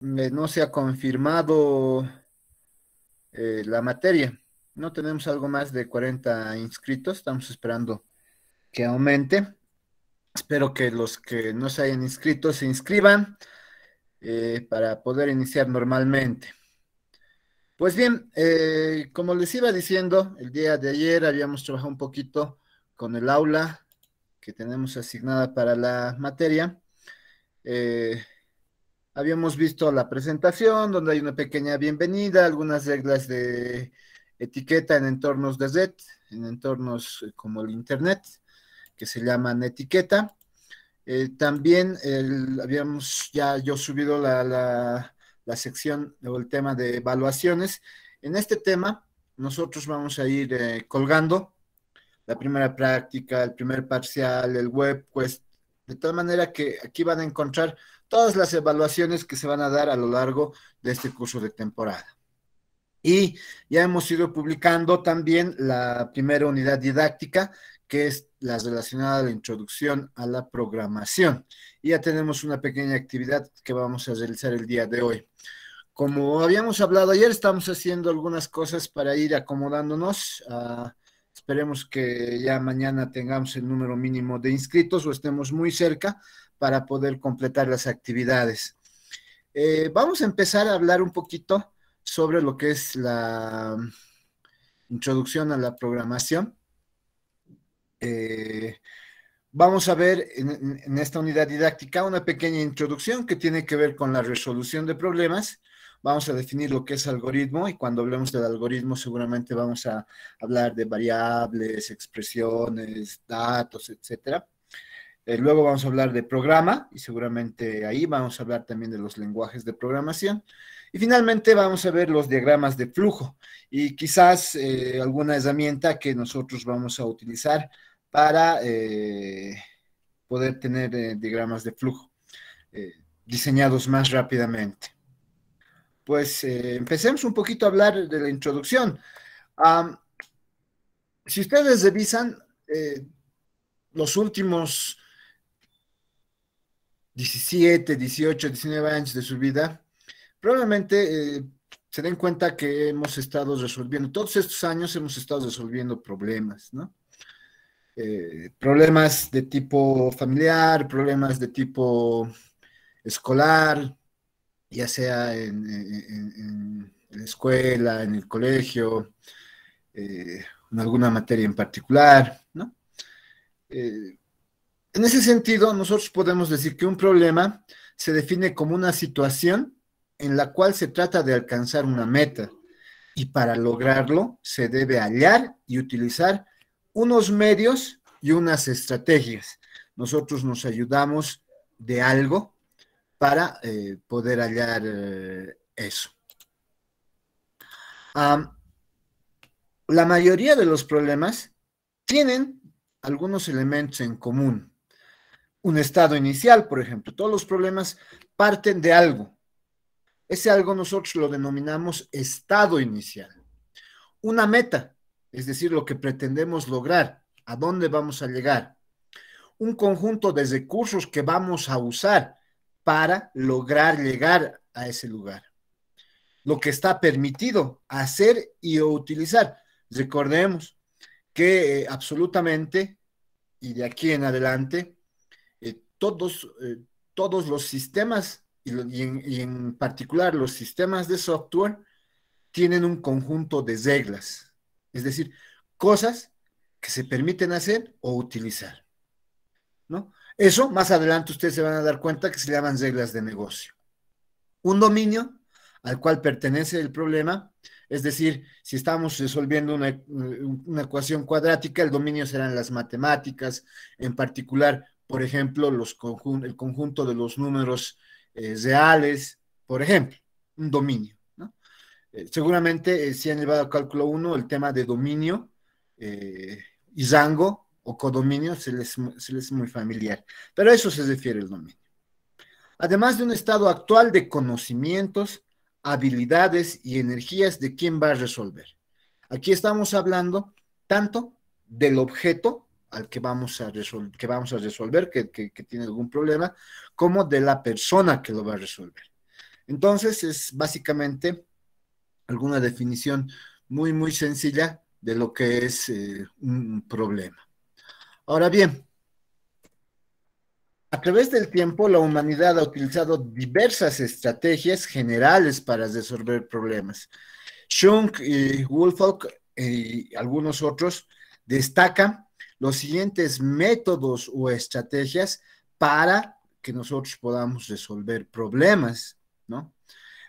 no se ha confirmado la materia. No tenemos algo más de 40 inscritos, estamos esperando que aumente. Espero que los que no se hayan inscrito se inscriban para poder iniciar normalmente. Pues bien, como les iba diciendo, el día de ayer habíamos trabajado un poquito con el aula que tenemos asignada para la materia. Eh, Habíamos visto la presentación donde hay una pequeña bienvenida, algunas reglas de etiqueta en entornos de red, en entornos como el Internet, que se llaman etiqueta. También habíamos ya yo subido la sección o el tema de evaluaciones. En este tema, nosotros vamos a ir colgando la primera práctica, el primer parcial, el web, pues de tal manera que aquí van a encontrar todas las evaluaciones que se van a dar a lo largo de este curso de temporada. Y ya hemos ido publicando también la primera unidad didáctica, que es la relacionada a la introducción a la programación. Y ya tenemos una pequeña actividad que vamos a realizar el día de hoy. Como habíamos hablado ayer, estamos haciendo algunas cosas para ir acomodándonos. Esperemos que ya mañana tengamos el número mínimo de inscritos o estemos muy cerca para poder completar las actividades. Vamos a empezar a hablar un poquito sobre lo que es la introducción a la programación. Eh, Vamos a ver en esta unidad didáctica una pequeña introducción que tiene que ver con la resolución de problemas. Vamos a definir lo que es algoritmo y cuando hablemos del algoritmo seguramente vamos a hablar de variables, expresiones, datos, etcétera. Luego vamos a hablar de programa y seguramente ahí vamos a hablar también de los lenguajes de programación. Y finalmente vamos a ver los diagramas de flujo y quizás alguna herramienta que nosotros vamos a utilizar para poder tener diagramas de flujo eh, diseñados más rápidamente. Pues empecemos un poquito a hablar de la introducción. Um, si ustedes revisan los últimos 17, 18, 19 años de su vida, probablemente se den cuenta que hemos estado resolviendo, todos estos años hemos estado resolviendo problemas, ¿no? Problemas de tipo familiar, problemas de tipo escolar, ya sea en la escuela, en el colegio, en alguna materia en particular, ¿no? Eh, en ese sentido, nosotros podemos decir que un problema se define como una situación en la cual se trata de alcanzar una meta y para lograrlo se debe hallar y utilizar unos medios y unas estrategias. Nosotros nos ayudamos de algo para poder hallar eso. Um, la mayoría de los problemas tienen algunos elementos en común. Un estado inicial, por ejemplo. Todos los problemas parten de algo. Ese algo nosotros lo denominamos estado inicial. Una meta, es decir, lo que pretendemos lograr, a dónde vamos a llegar. Un conjunto de recursos que vamos a usar para lograr llegar a ese lugar. Lo que está permitido hacer y utilizar. Recordemos que absolutamente, y de aquí en adelante, todos los sistemas, y en particular los sistemas de software, tienen un conjunto de reglas, es decir, cosas que se permiten hacer o utilizar, ¿no? Eso, más adelante ustedes se van a dar cuenta que se llaman reglas de negocio. Un dominio al cual pertenece el problema, es decir, si estamos resolviendo una ecuación cuadrática, el dominio serán las matemáticas, en particular, por ejemplo, el conjunto de los números reales, por ejemplo, un dominio, ¿no? Seguramente si han llevado a cálculo 1 el tema de dominio y rango o codominio se les es muy familiar, pero a eso se refiere el dominio además de un estado actual de conocimientos, habilidades y energías de quién va a resolver. Aquí estamos hablando tanto del objeto al que vamos a resolver, que tiene algún problema, como de la persona que lo va a resolver. Entonces, es básicamente alguna definición muy, muy sencilla de lo que es un problema. Ahora bien, a través del tiempo, la humanidad ha utilizado diversas estrategias generales para resolver problemas. Schunk y Woolfolk y algunos otros destacan los siguientes métodos o estrategias para que nosotros podamos resolver problemas, ¿no?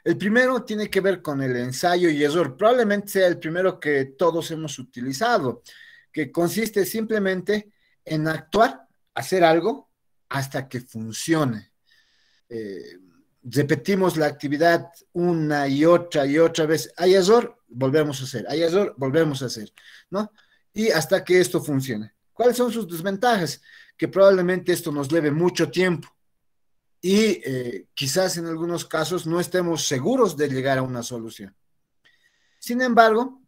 El primero tiene que ver con el ensayo y error. Probablemente sea el primero que todos hemos utilizado, que consiste simplemente en actuar, hacer algo hasta que funcione. Eh, Repetimos la actividad una y otra vez. Hay error, volvemos a hacer. Hay error, volvemos a hacer, ¿no? Y hasta que esto funcione. ¿Cuáles son sus desventajas? Que probablemente esto nos lleve mucho tiempo y quizás en algunos casos no estemos seguros de llegar a una solución. Sin embargo,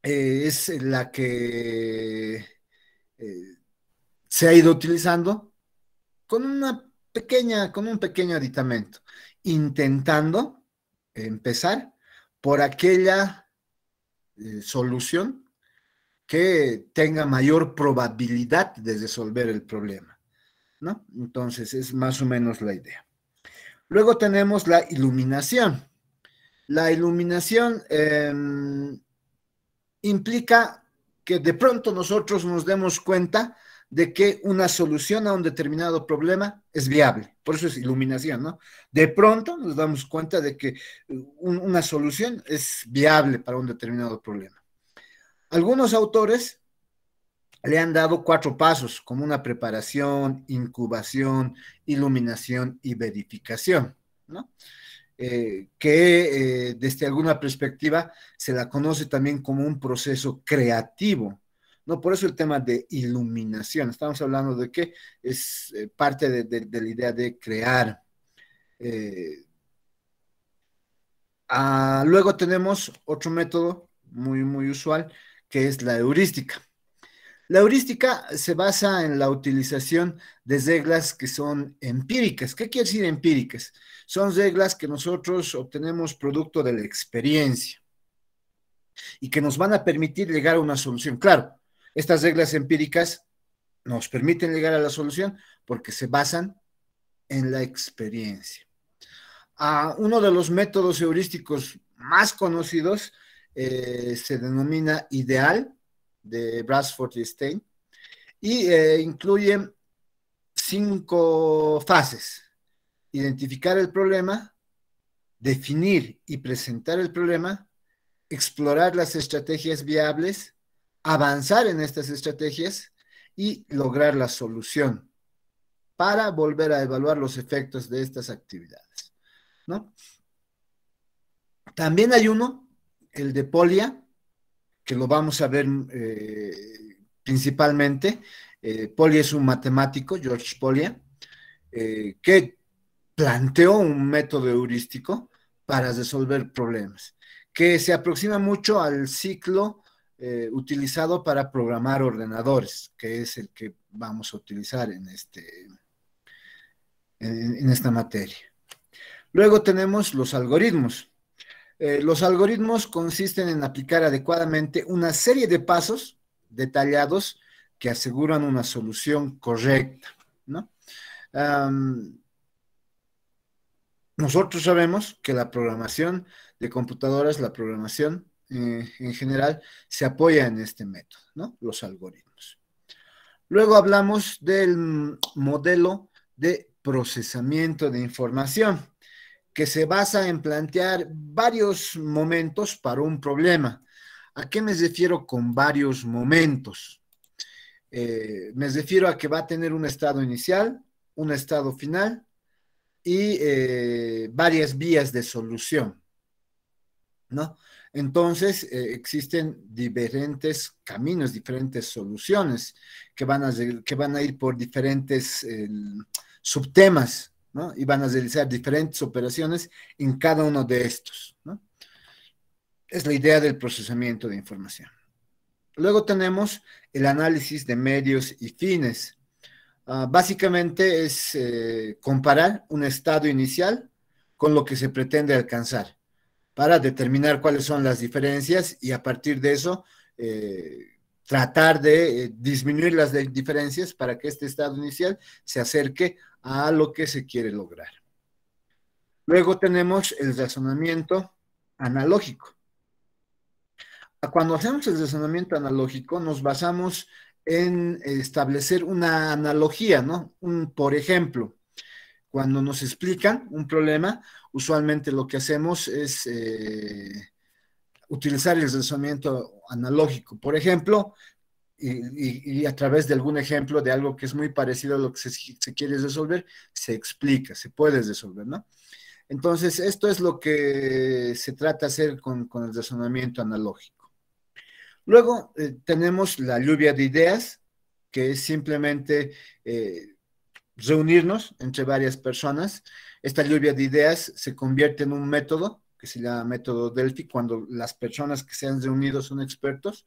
es la que eh, se ha ido utilizando con con un pequeño aditamento, intentando empezar por aquella solución que tenga mayor probabilidad de resolver el problema, ¿no? Entonces es más o menos la idea. Luego tenemos la iluminación. La iluminación implica que de pronto nosotros nos demos cuenta de que una solución a un determinado problema es viable. Por eso es iluminación, ¿no? De pronto nos damos cuenta de que una solución es viable para un determinado problema. Algunos autores le han dado 4 pasos, como una preparación, incubación, iluminación y verificación, ¿no? Que desde alguna perspectiva se la conoce también como un proceso creativo, ¿no? Por eso el tema de iluminación, estamos hablando de que es parte de la idea de crear. Eh, Luego tenemos otro método muy, muy usual, que es la heurística. La heurística se basa en la utilización de reglas que son empíricas. ¿Qué quiere decir empíricas? Son reglas que nosotros obtenemos producto de la experiencia y que nos van a permitir llegar a una solución. Claro, estas reglas empíricas nos permiten llegar a la solución porque se basan en la experiencia. Uno de los métodos heurísticos más conocidos se denomina ideal de Brasford y Stein y incluye 5 fases: identificar el problema, definir y presentar el problema, explorar las estrategias viables, avanzar en estas estrategias y lograr la solución para volver a evaluar los efectos de estas actividades, ¿no? También hay uno, el de Polya, que lo vamos a ver principalmente. Polya es un matemático, George Polya, que planteó un método heurístico para resolver problemas, que se aproxima mucho al ciclo utilizado para programar ordenadores, que es el que vamos a utilizar en esta materia. Luego tenemos los algoritmos. Los algoritmos consisten en aplicar adecuadamente una serie de pasos detallados que aseguran una solución correcta, ¿no? Um, Nosotros sabemos que la programación de computadoras, la programación en general, se apoya en este método, ¿no? Los algoritmos. Luego hablamos del modelo de procesamiento de información, que se basa en plantear varios momentos para un problema. ¿A qué me refiero con varios momentos? Me refiero a que va a tener un estado inicial, un estado final y varias vías de solución, ¿no? Entonces, existen diferentes caminos, diferentes soluciones que van a ir por diferentes subtemas, ¿no? Y van a realizar diferentes operaciones en cada uno de estos, ¿no? Es la idea del procesamiento de información. Luego tenemos el análisis de medios y fines. Básicamente es comparar un estado inicial con lo que se pretende alcanzar, para determinar cuáles son las diferencias y a partir de eso tratar de disminuir las diferencias para que este estado inicial se acerque a lo que se quiere lograr. Luego tenemos el razonamiento analógico. Cuando hacemos el razonamiento analógico, nos basamos en establecer una analogía, ¿no? Por ejemplo, cuando nos explican un problema, usualmente lo que hacemos es utilizar el razonamiento analógico. Por ejemplo, y a través de algún ejemplo de algo que es muy parecido a lo que se quiere resolver, se explica, se puede resolver, ¿no? Entonces, esto es lo que se trata de hacer con el razonamiento analógico. Luego tenemos la lluvia de ideas, que es simplemente reunirnos entre varias personas. Esta lluvia de ideas se convierte en un método que se llama método Delphi, cuando las personas que se han reunido son expertos,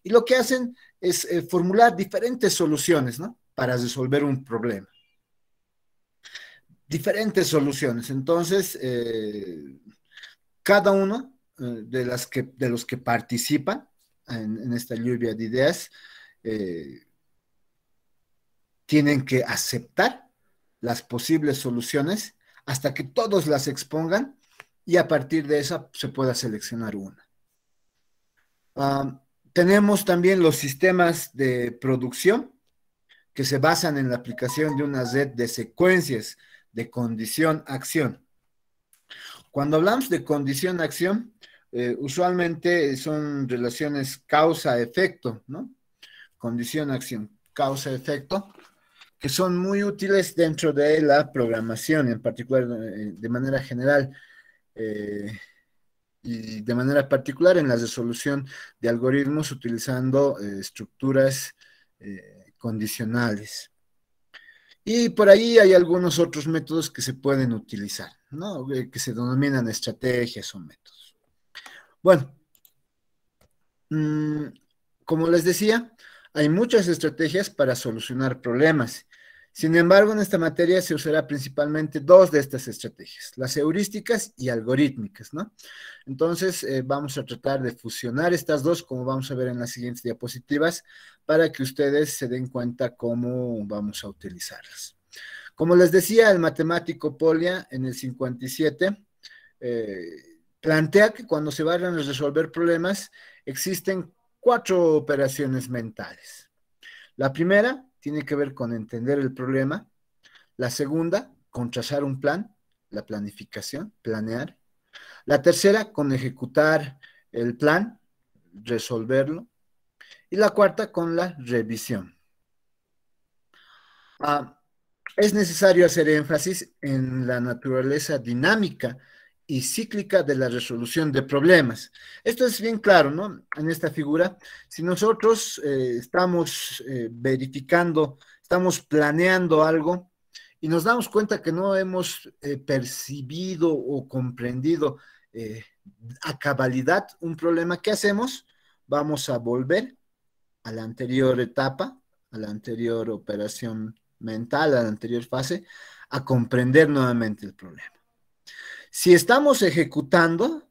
y lo que hacen es formular diferentes soluciones, ¿no? Para resolver un problema. Diferentes soluciones. Entonces, cada uno de los que participan en esta lluvia de ideas tienen que aceptar las posibles soluciones hasta que todos las expongan y a partir de esa se pueda seleccionar una. Tenemos también los sistemas de producción que se basan en la aplicación de una red de secuencias de condición-acción. Cuando hablamos de condición-acción, usualmente son relaciones causa-efecto, ¿no? Condición-acción, causa-efecto, que son muy útiles dentro de la programación, en particular de manera general y de manera particular en la resolución de algoritmos utilizando estructuras condicionales. Y por ahí hay algunos otros métodos que se pueden utilizar, ¿no? Que se denominan estrategias o métodos. Bueno, como les decía, hay muchas estrategias para solucionar problemas. Sin embargo, en esta materia se usará principalmente dos de estas estrategias, las heurísticas y algorítmicas, ¿no? Entonces, vamos a tratar de fusionar estas dos, como vamos a ver en las siguientes diapositivas, para que ustedes se den cuenta cómo vamos a utilizarlas. Como les decía, el matemático Polya en el 57 plantea que cuando se van a resolver problemas existen 4 operaciones mentales. La primera tiene que ver con entender el problema. La segunda, con trazar un plan, la planificación, planear. La tercera, con ejecutar el plan, resolverlo. Y la cuarta, con la revisión. Es necesario hacer énfasis en la naturaleza dinámica y cíclica de la resolución de problemas. Esto es bien claro, ¿no? En esta figura, si nosotros estamos verificando, estamos planeando algo y nos damos cuenta que no hemos percibido o comprendido a cabalidad un problema, ¿qué hacemos? Vamos a volver a la anterior etapa, a la anterior operación mental, a la anterior fase, a comprender nuevamente el problema. Si estamos ejecutando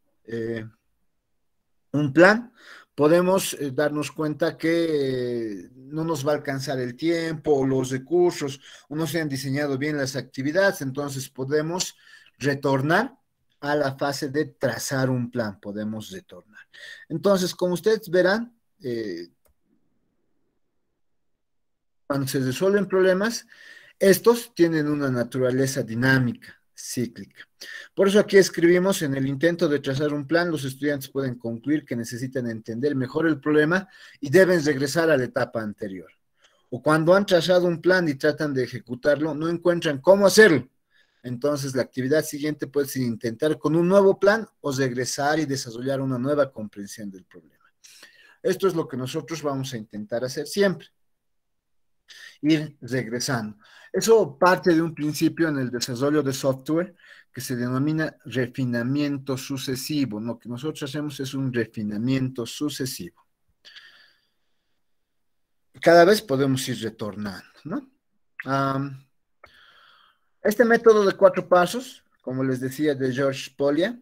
un plan, podemos darnos cuenta que no nos va a alcanzar el tiempo o los recursos, o no se han diseñado bien las actividades, entonces podemos retornar a la fase de trazar un plan, podemos retornar. Entonces, como ustedes verán, cuando se resuelven problemas, estos tienen una naturaleza dinámica, cíclica. Por eso aquí escribimos, en el intento de trazar un plan, los estudiantes pueden concluir que necesitan entender mejor el problema y deben regresar a la etapa anterior. O cuando han trazado un plan y tratan de ejecutarlo, no encuentran cómo hacerlo. Entonces, la actividad siguiente puede ser intentar con un nuevo plan o regresar y desarrollar una nueva comprensión del problema. Esto es lo que nosotros vamos a intentar hacer siempre, ir regresando. Eso parte de un principio en el desarrollo de software que se denomina refinamiento sucesivo. Lo que nosotros hacemos es un refinamiento sucesivo. Cada vez podemos ir retornando, ¿no? Este método de 4 pasos como les decía, de George Polya,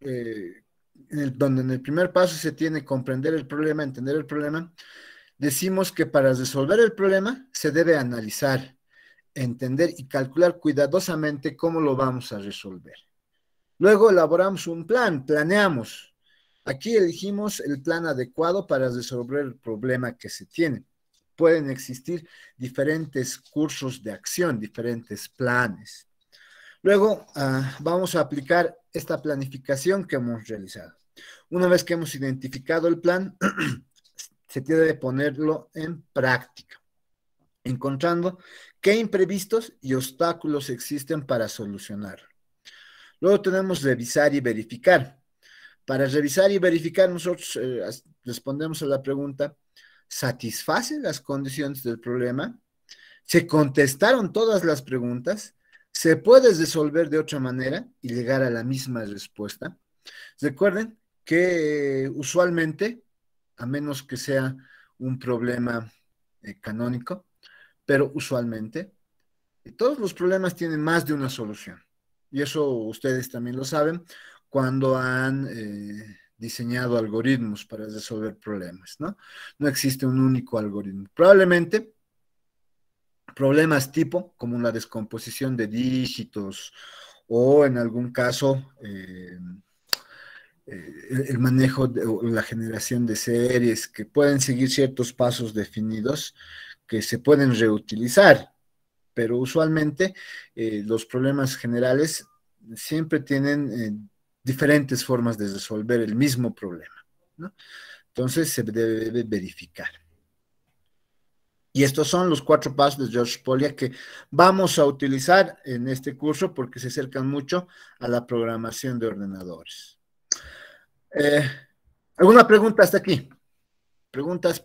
donde en el primer paso se tiene que comprender el problema, entender el problema. Decimos que para resolver el problema se debe analizar, entender y calcular cuidadosamente cómo lo vamos a resolver. Luego elaboramos un plan, planeamos. Aquí elegimos el plan adecuado para resolver el problema que se tiene. Pueden existir diferentes cursos de acción, diferentes planes. Luego vamos a aplicar esta planificación que hemos realizado. Una vez que hemos identificado el plan, se tiene que ponerlo en práctica, encontrando qué imprevistos y obstáculos existen para solucionarlo. Luego tenemos revisar y verificar. Para revisar y verificar, nosotros respondemos a la pregunta, ¿satisface las condiciones del problema? ¿Se contestaron todas las preguntas? ¿Se puede resolver de otra manera y llegar a la misma respuesta? Recuerden que usualmente, a menos que sea un problema canónico, pero usualmente todos los problemas tienen más de una solución. Y eso ustedes también lo saben cuando han diseñado algoritmos para resolver problemas, ¿no? No existe un único algoritmo. Probablemente problemas tipo, como la descomposición de dígitos o en algún caso el manejo o la generación de series que pueden seguir ciertos pasos definidos que se pueden reutilizar, pero usualmente los problemas generales siempre tienen diferentes formas de resolver el mismo problema, ¿no? Entonces se debe verificar. Y estos son los 4 pasos de George Polya que vamos a utilizar en este curso porque se acercan mucho a la programación de ordenadores. ¿Alguna pregunta hasta aquí? Preguntas,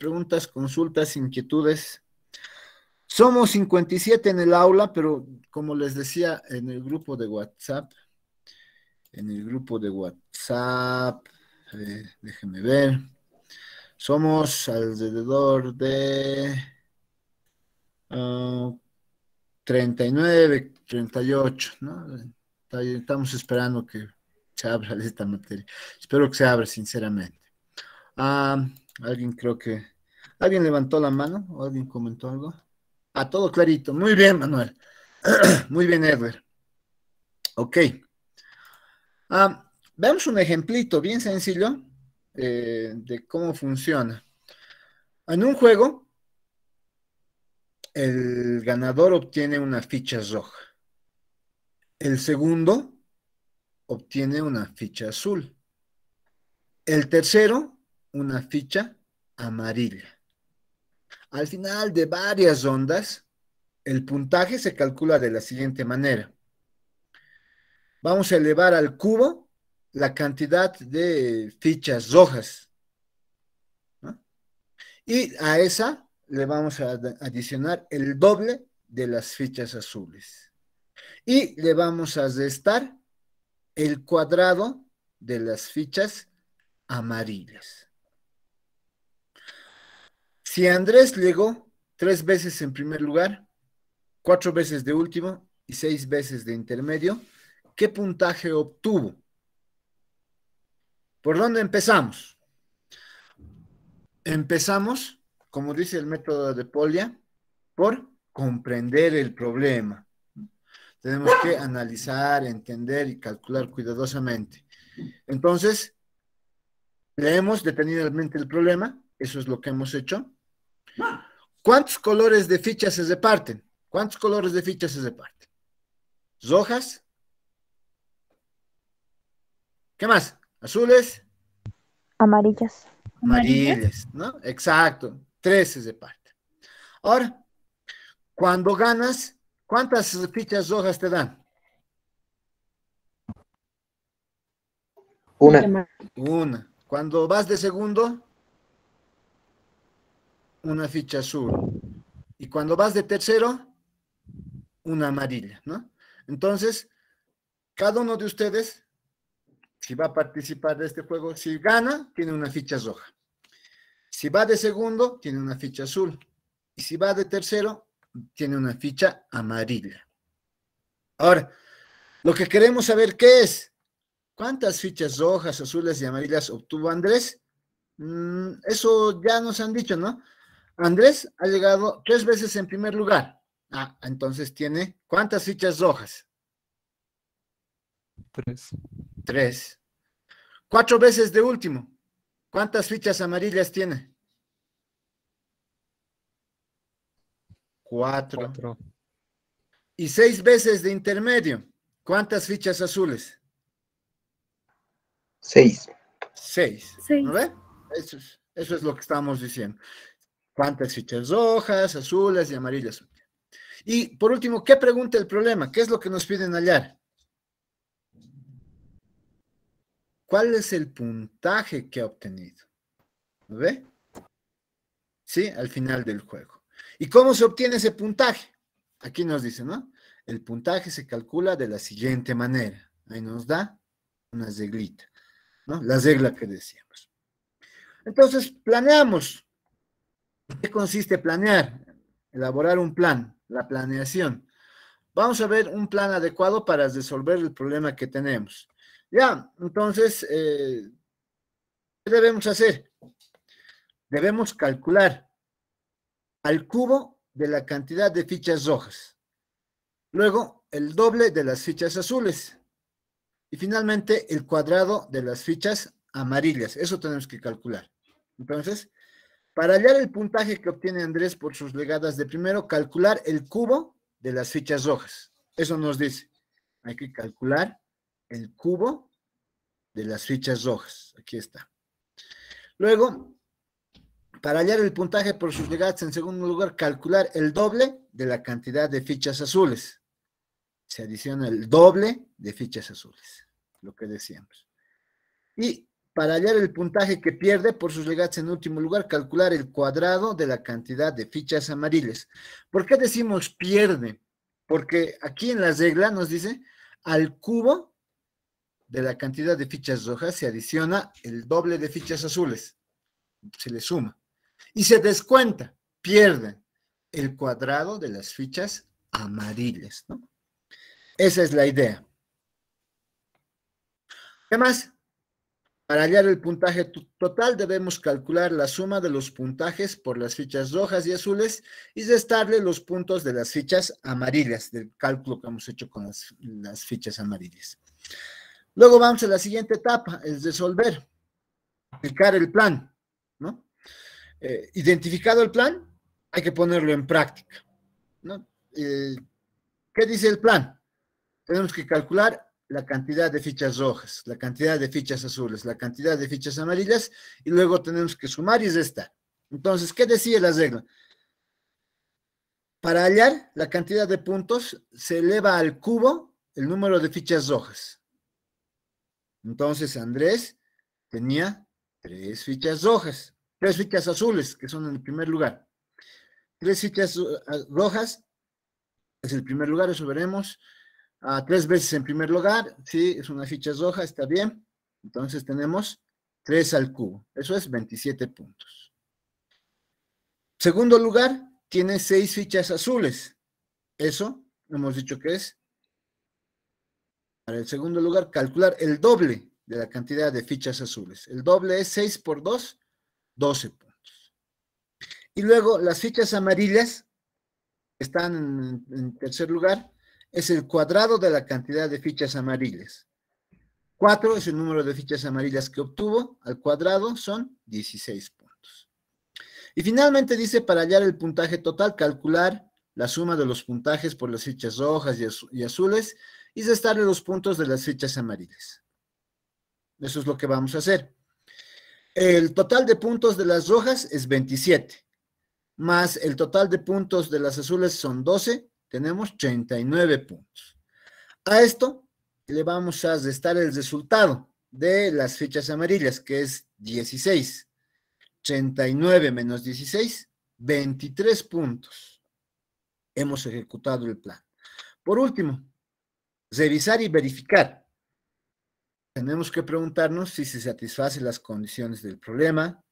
consultas, inquietudes. Somos 57 en el aula, pero como les decía en el grupo de WhatsApp, déjenme ver, somos alrededor de 39, 38, ¿no? Estamos esperando que se abra esta materia. Espero que se abra, sinceramente. Ah, alguien levantó la mano o alguien comentó algo. Todo clarito. Muy bien, Manuel. Muy bien, Edward. Ok. Veamos un ejemplito bien sencillo de cómo funciona. En un juego, el ganador obtiene una ficha roja. El segundo obtiene una ficha azul. El tercero, una ficha amarilla. Al final de varias rondas, el puntaje se calcula de la siguiente manera. Vamos a elevar al cubo la cantidad de fichas rojas, ¿no? Y a esa le vamos a adicionar el doble de las fichas azules. Y le vamos a restar el cuadrado de las fichas amarillas. Si Andrés llegó 3 veces en primer lugar, 4 veces de último y 6 veces de intermedio, ¿qué puntaje obtuvo? ¿Por dónde empezamos? Empezamos, como dice el método de Polya, por comprender el problema. Tenemos que analizar, entender y calcular cuidadosamente. Entonces, leemos detenidamente el problema, eso es lo que hemos hecho. ¿Cuántos colores de fichas se reparten? ¿Cuántos colores de fichas se reparten? Rojas. ¿Qué más? Azules. Amarillas. Amarillas, ¿no? Exacto. 3 se reparten. Ahora, cuando ganas, ¿cuántas fichas rojas te dan? Una. Una. Cuando vas de segundo, una ficha azul. Y cuando vas de tercero, una amarilla, ¿no? Entonces, cada uno de ustedes, si va a participar de este juego, si gana, tiene una ficha roja. Si va de segundo, tiene una ficha azul. Y si va de tercero, tiene una ficha amarilla. Ahora, Lo que queremos saber, ¿qué es? ¿Cuántas fichas rojas, azules y amarillas obtuvo Andrés? Eso ya nos han dicho, ¿no? Andrés ha llegado 3 veces en primer lugar. Ah, entonces tiene, ¿cuántas fichas rojas? 3. 3. 4 veces de último. ¿Cuántas fichas amarillas tiene? 4. 4. Y 6 veces de intermedio. ¿Cuántas fichas azules? 6. 6. ¿No ve? Eso es lo que estamos diciendo. ¿Cuántas fichas rojas, azules y amarillas? Y por último, ¿qué pregunta el problema? ¿Qué es lo que nos piden hallar? ¿Cuál es el puntaje que ha obtenido? ¿Lo ve? Sí, al final del juego. ¿Y cómo se obtiene ese puntaje? Aquí nos dice, ¿no? El puntaje se calcula de la siguiente manera. Ahí nos da una reglita, ¿no? La regla que decíamos. Entonces, planeamos. ¿En qué consiste planear? Elaborar un plan, la planeación. Vamos a ver un plan adecuado para resolver el problema que tenemos. Ya, entonces, ¿qué debemos hacer? Debemos calcular al cubo de la cantidad de fichas rojas. Luego, el doble de las fichas azules. Y finalmente, el cuadrado de las fichas amarillas. Eso tenemos que calcular. Entonces, para hallar el puntaje que obtiene Andrés por sus legadas de primero, calcular el cubo de las fichas rojas. Eso nos dice. Hay que calcular el cubo de las fichas rojas. Aquí está. Luego, para hallar el puntaje por sus legadas, en segundo lugar, calcular el doble de la cantidad de fichas azules. Se adiciona el doble de fichas azules, lo que decíamos. Y para hallar el puntaje que pierde por sus legadas en último lugar, calcular el cuadrado de la cantidad de fichas amarillas. ¿Por qué decimos pierde? Porque aquí en la regla nos dice, al cubo de la cantidad de fichas rojas se adiciona el doble de fichas azules. Se le suma. Y se descuenta, pierde el cuadrado de las fichas amarillas, ¿no? Esa es la idea. ¿Qué más? Para hallar el puntaje total debemos calcular la suma de los puntajes por las fichas rojas y azules y restarle los puntos de las fichas amarillas, del cálculo que hemos hecho con las fichas amarillas. Luego vamos a la siguiente etapa, es resolver, aplicar el plan, ¿no? Identificado el plan, hay que ponerlo en práctica, ¿no? ¿Qué dice el plan? Tenemos que calcular la cantidad de fichas rojas, la cantidad de fichas azules, la cantidad de fichas amarillas, y luego tenemos que sumar y restar. Entonces, ¿qué decía la regla? Para hallar la cantidad de puntos, se eleva al cubo el número de fichas rojas. Entonces, Andrés tenía 3 fichas rojas, 3 fichas azules, que son en el primer lugar. 3 fichas rojas es el primer lugar, eso veremos. 3 veces en primer lugar, sí, es una ficha roja, está bien. Entonces tenemos 3 al cubo, eso es 27 puntos. Segundo lugar, tiene 6 fichas azules. Eso hemos dicho que es, para el segundo lugar, calcular el doble de la cantidad de fichas azules. El doble es 6 por 2, 12 puntos. Y luego las fichas amarillas están en tercer lugar, es el cuadrado de la cantidad de fichas amarillas. 4 es el número de fichas amarillas que obtuvo, al cuadrado son 16 puntos. Y finalmente dice, para hallar el puntaje total, calcular la suma de los puntajes por las fichas rojas y azules y restarle los puntos de las fichas amarillas. Eso es lo que vamos a hacer. El total de puntos de las rojas es 27, más el total de puntos de las azules son 12, tenemos 39 puntos. A esto le vamos a restar el resultado de las fichas amarillas, que es 16. 39 menos 16, 23 puntos. Hemos ejecutado el plan. Por último, revisar y verificar. Tenemos que preguntarnos si se satisfacen las condiciones del problema,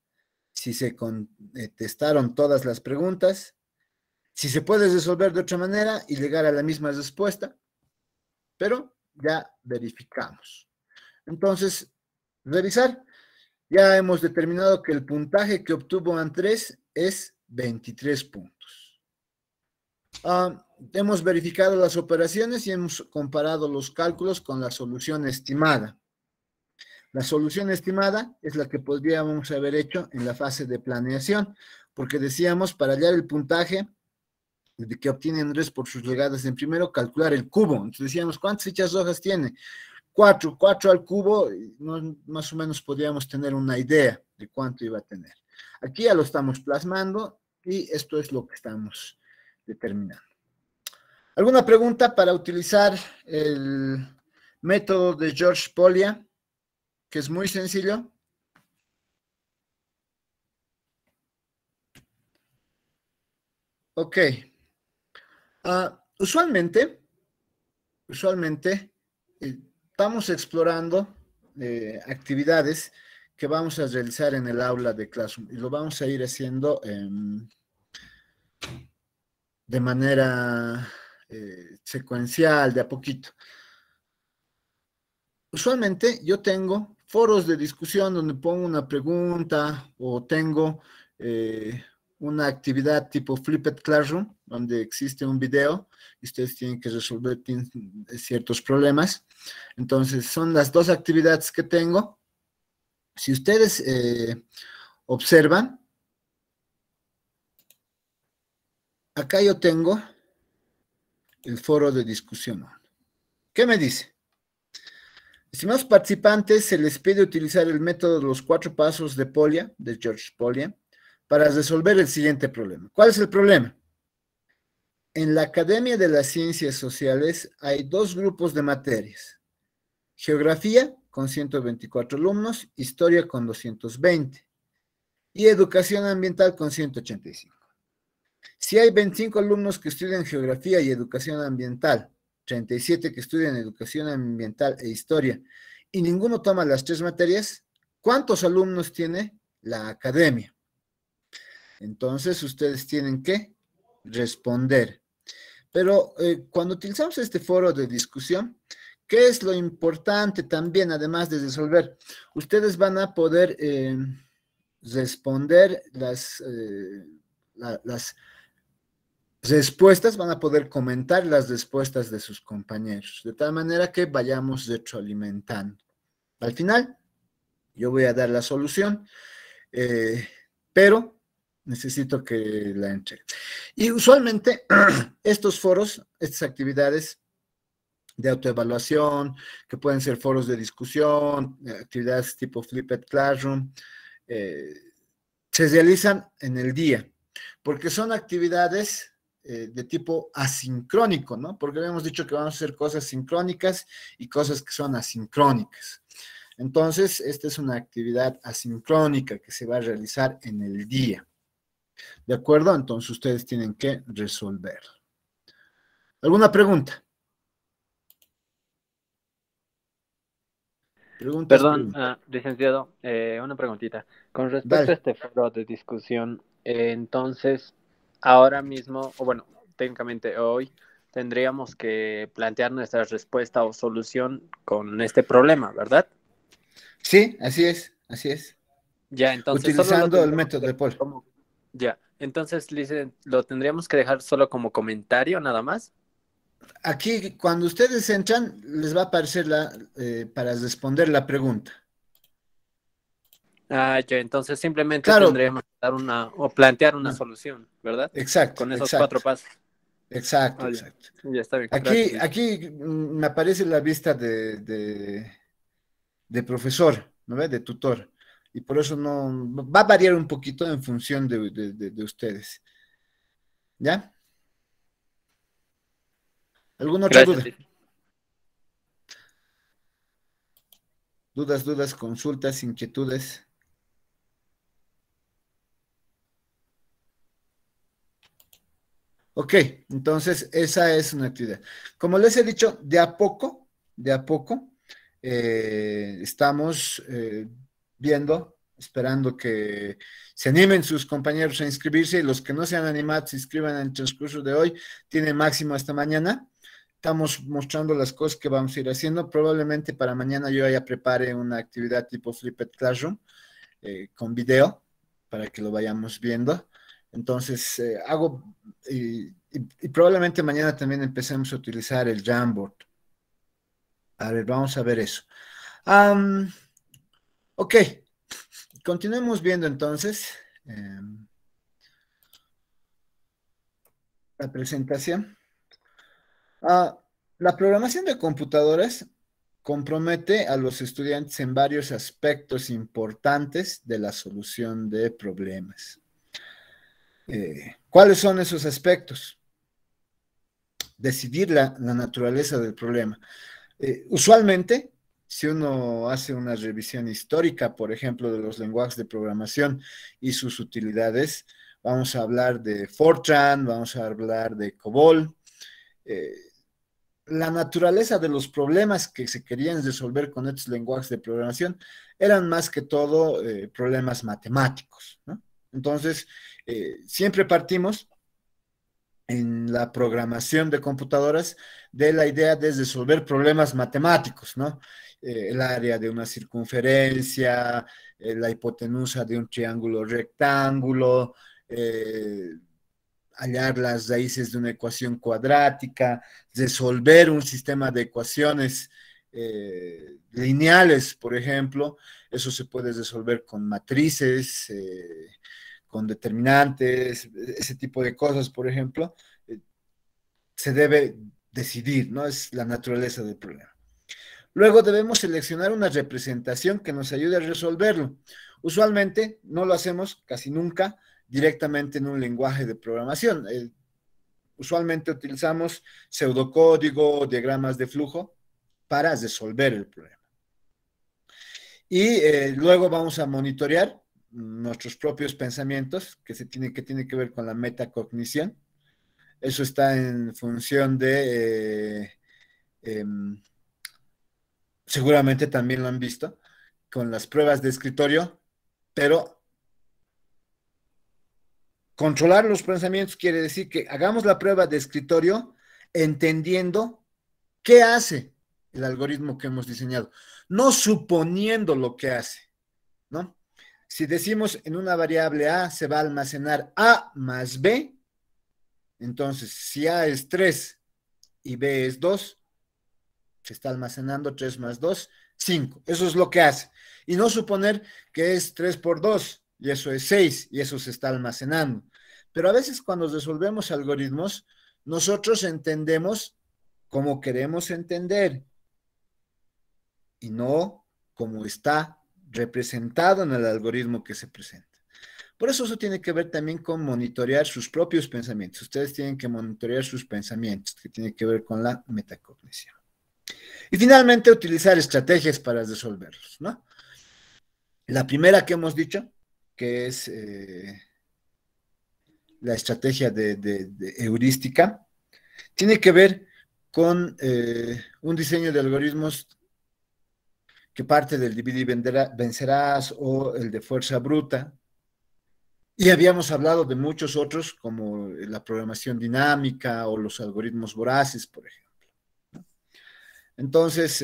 si se contestaron todas las preguntas, si se puede resolver de otra manera y llegar a la misma respuesta, pero ya verificamos. Entonces, revisar. Ya hemos determinado que el puntaje que obtuvo Andrés es 23 puntos. Hemos verificado las operaciones y hemos comparado los cálculos con la solución estimada. La solución estimada es la que podríamos haber hecho en la fase de planeación, porque decíamos, para hallar el puntaje que obtiene Andrés por sus llegadas en primero, calcular el cubo. Entonces decíamos, ¿cuántas fichas rojas tiene? 4 al cubo, más o menos podríamos tener una idea de cuánto iba a tener. Aquí ya lo estamos plasmando y esto es lo que estamos determinando. ¿Alguna pregunta para utilizar el método de George Polya, que es muy sencillo? Ok. Usualmente, estamos explorando actividades que vamos a realizar en el aula de Classroom y lo vamos a ir haciendo de manera secuencial, de a poquito. Usualmente yo tengo foros de discusión donde pongo una pregunta o tengo una actividad tipo Flipped Classroom, donde existe un video y ustedes tienen que resolver ciertos problemas. Entonces, son las dos actividades que tengo. Si ustedes observan, acá yo tengo el foro de discusión. ¿Qué me dice? Estimados participantes, se les pide utilizar el método de los 4 pasos de Polya, de George Polya, para resolver el siguiente problema. ¿Cuál es el problema? En la Academia de las Ciencias Sociales hay 2 grupos de materias. Geografía, con 124 alumnos, Historia con 220, y Educación Ambiental con 185. Si hay 25 alumnos que estudian Geografía y Educación Ambiental, 37 que estudian Educación Ambiental e Historia, y ninguno toma las 3 materias, ¿cuántos alumnos tiene la academia? Entonces, ustedes tienen que responder. Pero cuando utilizamos este foro de discusión, ¿qué es lo importante también, además de resolver? Ustedes van a poder responder las respuestas, van a poder comentar las respuestas de sus compañeros, de tal manera que vayamos retroalimentando. Al final, yo voy a dar la solución, pero necesito que la entreguen. Y usualmente estos foros, estas actividades de autoevaluación, que pueden ser foros de discusión, actividades tipo Flipped Classroom, se realizan en el día, porque son actividades de tipo asincrónico, ¿no? Porque habíamos dicho que vamos a hacer cosas sincrónicas y cosas que son asincrónicas. Entonces, esta es una actividad asincrónica que se va a realizar en el día. ¿De acuerdo? Entonces, ustedes tienen que resolver. ¿Alguna pregunta? Preguntas, Perdón, preguntas. licenciado, una preguntita. Con respecto a Dale. este foro de discusión, entonces, ahora mismo, o bueno, técnicamente hoy, tendríamos que plantear nuestra respuesta o solución con este problema, ¿verdad? Sí, así es, así es. Ya, entonces solo lo Utilizando el tendríamos método que de dejar Paul. como... Ya, entonces, lo tendríamos que dejar solo como comentario nada más. Aquí, cuando ustedes entran, les va a aparecer para responder la pregunta. Ah, ya, entonces simplemente Claro, tendríamos que dar o plantear una solución, ¿verdad? exacto, Con esos exacto, 4 pasos. exacto, Ah, ya. exacto. Ya está bien, Aquí, gracias. aquí me aparece la vista de profesor, ¿no ve? De tutor. Y por eso no, va a variar un poquito en función de ustedes. ¿Ya? ¿Alguna otra Gracias, duda? Liz. Dudas, consultas, inquietudes. Ok, entonces esa es una actividad. Como les he dicho, de a poco, estamos viendo, esperando que se animen sus compañeros a inscribirse y los que no se han animado se inscriban en el transcurso de hoy. Tiene máximo hasta mañana. estamos mostrando las cosas que vamos a ir haciendo. Probablemente para mañana yo ya prepare una actividad tipo Flipped Classroom con video para que lo vayamos viendo. Entonces, y probablemente mañana también empecemos a utilizar el Jamboard. A ver, vamos a ver eso. Ok, continuemos viendo entonces la presentación. La programación de computadoras compromete a los estudiantes en varios aspectos importantes de la solución de problemas. ¿Cuáles son esos aspectos? Decidir la naturaleza del problema. Usualmente, si uno hace una revisión histórica, por ejemplo, de los lenguajes de programación y sus utilidades, vamos a hablar de Fortran, vamos a hablar de COBOL. La naturaleza de los problemas que se querían resolver con estos lenguajes de programación eran más que todo problemas matemáticos, ¿no? Entonces, siempre partimos en la programación de computadoras de la idea de resolver problemas matemáticos, ¿no? El área de una circunferencia, la hipotenusa de un triángulo rectángulo, hallar las raíces de una ecuación cuadrática, resolver un sistema de ecuaciones lineales, por ejemplo. Eso se puede resolver con matrices, con determinantes, ese tipo de cosas, por ejemplo. Se debe decidir, ¿no? Es la naturaleza del problema. Luego debemos seleccionar una representación que nos ayude a resolverlo. Usualmente no lo hacemos casi nunca directamente en un lenguaje de programación. Usualmente utilizamos pseudocódigo, diagramas de flujo para resolver el problema. Y luego vamos a monitorear nuestros propios pensamientos, que tiene que ver con la metacognición. Eso está en función de, seguramente también lo han visto, con las pruebas de escritorio, pero controlar los pensamientos quiere decir que hagamos la prueba de escritorio entendiendo qué hace el algoritmo que hemos diseñado, no suponiendo lo que hace, ¿no? Si decimos en una variable A se va a almacenar A más B, entonces si A es 3 y B es 2, se está almacenando 3 más 2, 5. Eso es lo que hace. Y no suponer que es 3 por 2, y eso es 6, y eso se está almacenando. Pero a veces cuando resolvemos algoritmos, nosotros entendemos como queremos entender, y no como está representado en el algoritmo que se presenta. Por eso tiene que ver también con monitorear sus propios pensamientos. Ustedes tienen que monitorear sus pensamientos, que tiene que ver con la metacognición. Y finalmente, utilizar estrategias para resolverlos, ¿no? La primera que hemos dicho, que es la estrategia de heurística, tiene que ver con un diseño de algoritmos que parte del divide y vencerás o el de fuerza bruta. Y habíamos hablado de muchos otros, como la programación dinámica o los algoritmos voraces, por ejemplo. Entonces,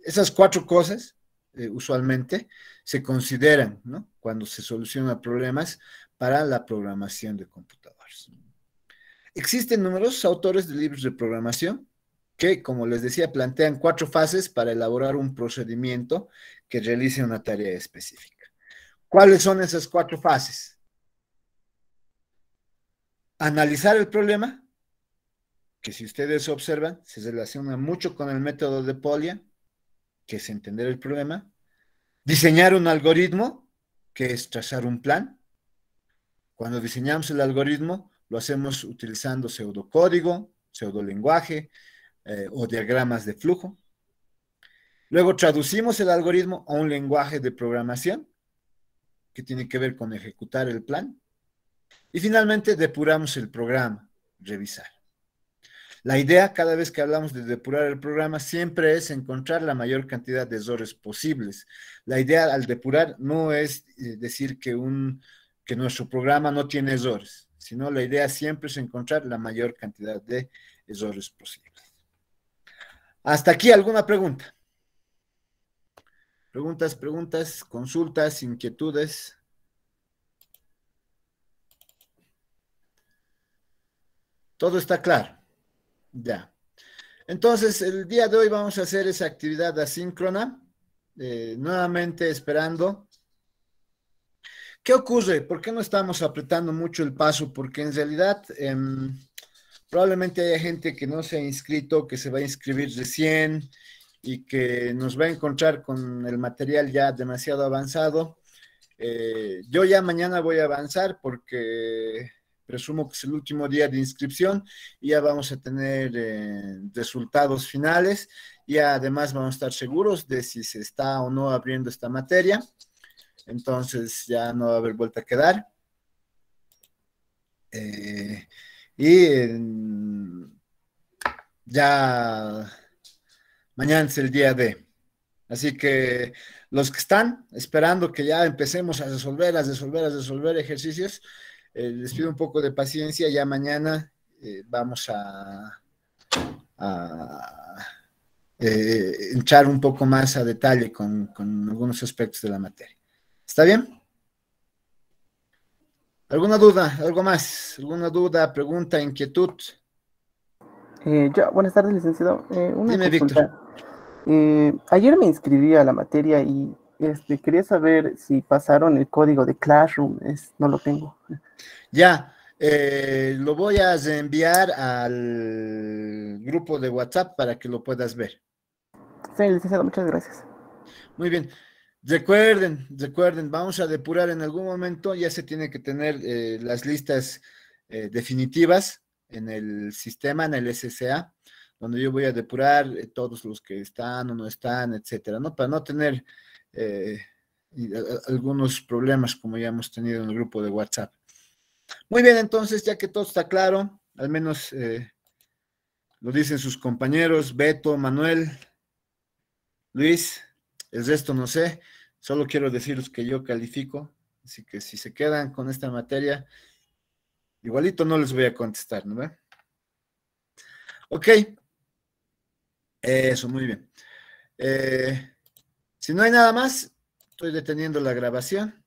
esas 4 cosas usualmente se consideran, ¿no?, cuando se solucionan problemas para la programación de computadoras. Existen numerosos autores de libros de programación que, como les decía, plantean 4 fases para elaborar un procedimiento que realice una tarea específica. ¿Cuáles son esas 4 fases? Analizar el problema, que si ustedes observan, se relaciona mucho con el método de Polya, que es entender el problema. Diseñar un algoritmo, que es trazar un plan. Cuando diseñamos el algoritmo, lo hacemos utilizando pseudocódigo, pseudolenguaje o diagramas de flujo. Luego traducimos el algoritmo a un lenguaje de programación, que tiene que ver con ejecutar el plan. Y finalmente depuramos el programa, revisar. La idea, cada vez que hablamos de depurar el programa, siempre es encontrar la mayor cantidad de errores posibles. La idea al depurar no es decir que nuestro programa no tiene errores, sino la idea siempre es encontrar la mayor cantidad de errores posibles. Hasta aquí, ¿alguna pregunta? Preguntas, consultas, inquietudes. Todo está claro. Ya. Entonces, el día de hoy vamos a hacer esa actividad asíncrona, nuevamente esperando. ¿Qué ocurre? ¿Por qué no estamos apretando mucho el paso? Porque en realidad probablemente haya gente que no se ha inscrito, que se va a inscribir recién y que nos va a encontrar con el material ya demasiado avanzado. Yo ya mañana voy a avanzar porque presumo que es el último día de inscripción y ya vamos a tener resultados finales y además vamos a estar seguros de si se está o no abriendo esta materia. Entonces ya no va a haber vuelta a quedar. Y ya mañana es el día de. Así que los que están esperando que ya empecemos a resolver ejercicios, les pido un poco de paciencia. Ya mañana vamos a entrar un poco más a detalle con algunos aspectos de la materia. ¿Está bien? ¿Alguna duda? ¿Algo más? ¿Alguna duda, pregunta, inquietud? Buenas tardes, licenciado. Una Dime, Víctor. consulta. Ayer me inscribí a la materia y quería saber si pasaron el código de Classroom. No lo tengo. Ya, lo voy a reenviar al grupo de WhatsApp para que lo puedas ver. Sí, licenciado, muchas gracias. Muy bien. Recuerden, vamos a depurar en algún momento, ya se tiene que tener las listas definitivas en el sistema, en el SSA, donde yo voy a depurar todos los que están o no están, etcétera, ¿no? Para no tener eh, algunos problemas como ya hemos tenido en el grupo de WhatsApp. Muy bien, entonces, ya que todo está claro, al menos lo dicen sus compañeros, Beto, Manuel, Luis, el resto no sé, solo quiero deciros que yo califico, así que si se quedan con esta materia, igualito no les voy a contestar, ¿no ve? Ok, eso, muy bien. Si no hay nada más, estoy deteniendo la grabación.